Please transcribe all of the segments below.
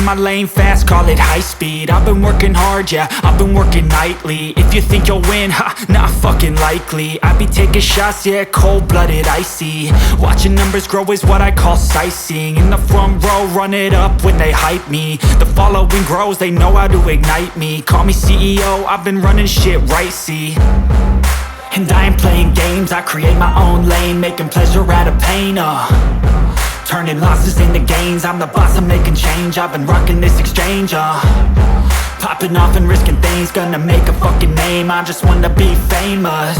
my lane fast, call it high speed. I've been working hard, yeah, I've been working nightly. If you think you'll win, ha, not fucking likely. I be taking shots, yeah, cold-blooded, icy. Watching numbers grow is what I call sightseeing. In the front row, run it up when they hype me. The following grows, they know how to ignite me. Call me CEO, I've been running shit right, see. And I ain't playing games, I create my own lane, making pleasure out of pain, turning losses into gains. I'm the boss, I'm making change. I've been rocking this exchange, popping off and risking things. Gonna make a fucking name, I just wanna be famous.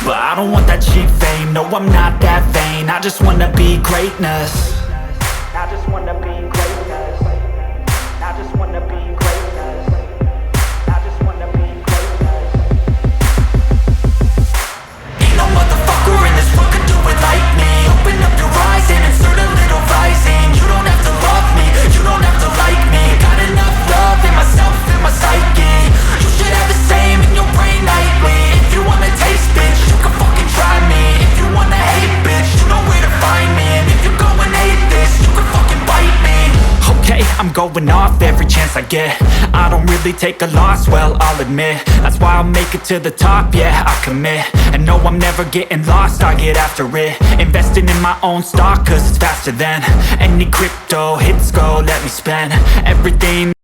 But I don't want that cheap fame, no I'm not that vain. I just wanna be greatness. I just wanna be greatness. I just wanna be greatness. I just wanna be greatness. Ain't no motherfucker in this world could do it like me. Open up your eyes and insert a little rising. You don't have to love me, you don't have to like me. Got enough love in myself, in my psyche. You should have the same in your brain nightly. If you wanna taste, bitch, you can fucking try me. If you wanna hate, bitch, you know where to find me. And if you go and hate this, you can fucking bite me. Okay, I'm going off every chance I get. I don't really take a loss, well, I'll admit. That's why I'll make it to the top, yeah, I commit. And no, I'm never getting lost, I get after it. Investing in my own stock, cause it's faster than any crypto hits go, let me spend everything